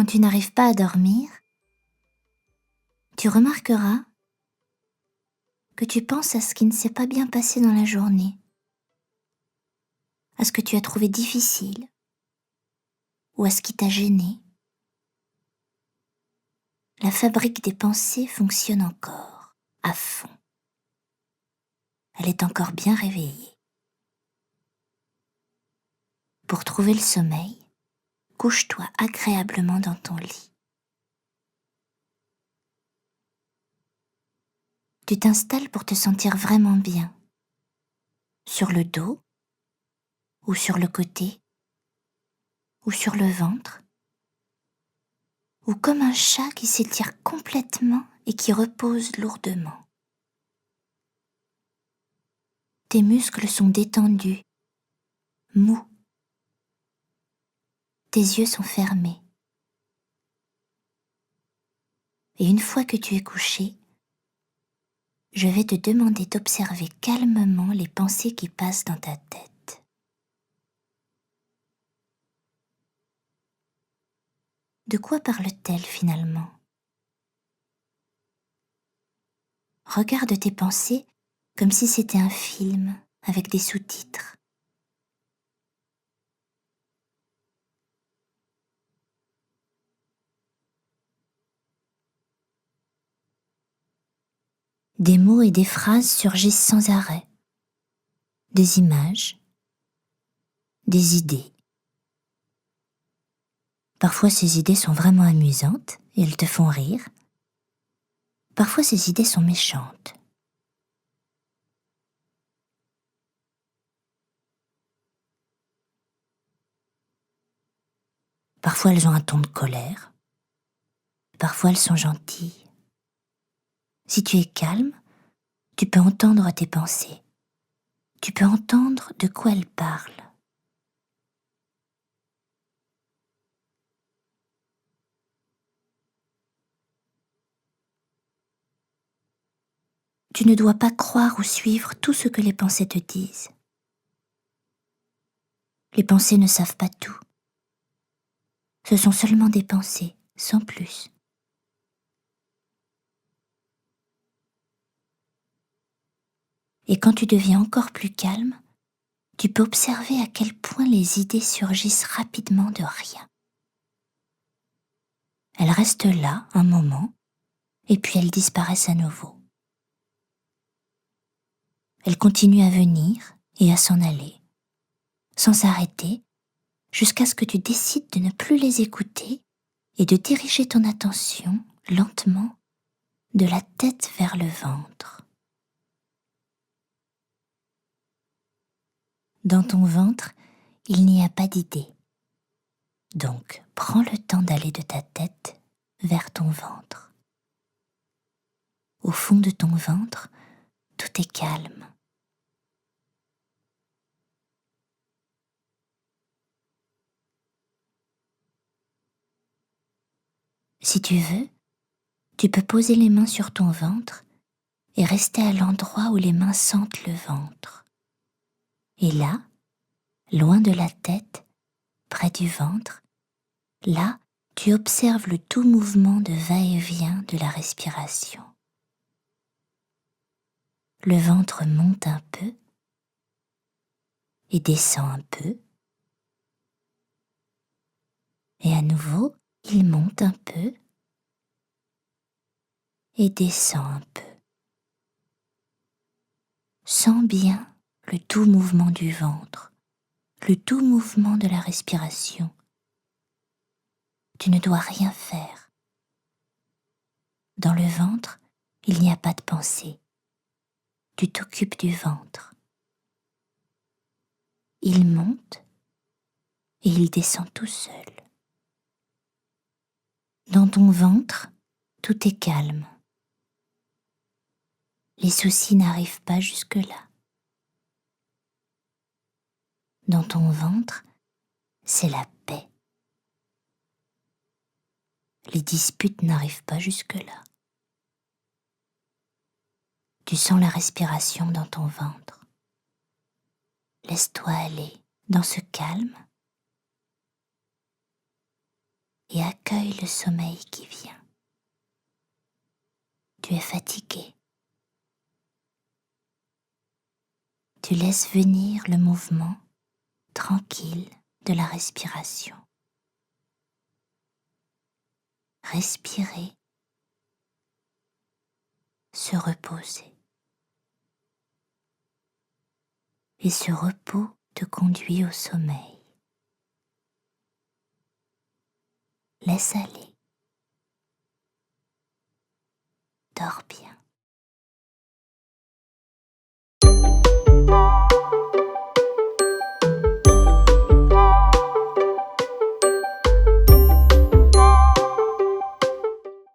tu n'arrives pas à dormir, tu remarqueras que tu penses à ce qui ne s'est pas bien passé dans la journée, à ce que tu as trouvé difficile ou à ce qui t'a gêné. La fabrique des pensées fonctionne encore, à fond. Elle est encore bien réveillée. Pour trouver le sommeil, couche-toi agréablement dans ton lit. Tu t'installes pour te sentir vraiment bien, sur le dos, ou sur le côté, ou sur le ventre, ou comme un chat qui s'étire complètement et qui repose lourdement. Tes muscles sont détendus, mous. Tes yeux sont fermés. Et une fois que tu es couché, je vais te demander d'observer calmement les pensées qui passent dans ta tête. De quoi parle-t-elle finalement ? Regarde tes pensées comme si c'était un film avec des sous-titres. Des mots et des phrases surgissent sans arrêt. Des images, des idées. Parfois ces idées sont vraiment amusantes et elles te font rire. Parfois ces idées sont méchantes. Parfois elles ont un ton de colère. Parfois elles sont gentilles. Si tu es calme, tu peux entendre tes pensées. Tu peux entendre de quoi elles parlent. Tu ne dois pas croire ou suivre tout ce que les pensées te disent. Les pensées ne savent pas tout. Ce sont seulement des pensées, sans plus. Et quand tu deviens encore plus calme, tu peux observer à quel point les idées surgissent rapidement de rien. Elles restent là un moment, et puis elles disparaissent à nouveau. Elles continuent à venir et à s'en aller, sans s'arrêter, jusqu'à ce que tu décides de ne plus les écouter et de diriger ton attention lentement de la tête vers le ventre. Dans ton ventre, il n'y a pas d'idée. Donc, prends le temps d'aller de ta tête vers ton ventre. Au fond de ton ventre, tout est calme. Si tu veux, tu peux poser les mains sur ton ventre et rester à l'endroit où les mains sentent le ventre. Et là, loin de la tête, près du ventre, là, tu observes le doux mouvement de va-et-vient de la respiration. Le ventre monte un peu et descend un peu. Et à nouveau, il monte un peu et descend un peu. Sens bien le doux mouvement du ventre, le doux mouvement de la respiration. Tu ne dois rien faire. Dans le ventre, il n'y a pas de pensée. Tu t'occupes du ventre. Il monte et il descend tout seul. Dans ton ventre, tout est calme. Les soucis n'arrivent pas jusque-là. Dans ton ventre, c'est la paix. Les disputes n'arrivent pas jusque-là. Tu sens la respiration dans ton ventre. Laisse-toi aller dans ce calme et accueille le sommeil qui vient. Tu es fatigué. Tu laisses venir le mouvement tranquille de la respiration. Respirer, se reposer. Et ce repos te conduit au sommeil. Laisse aller. Dors bien.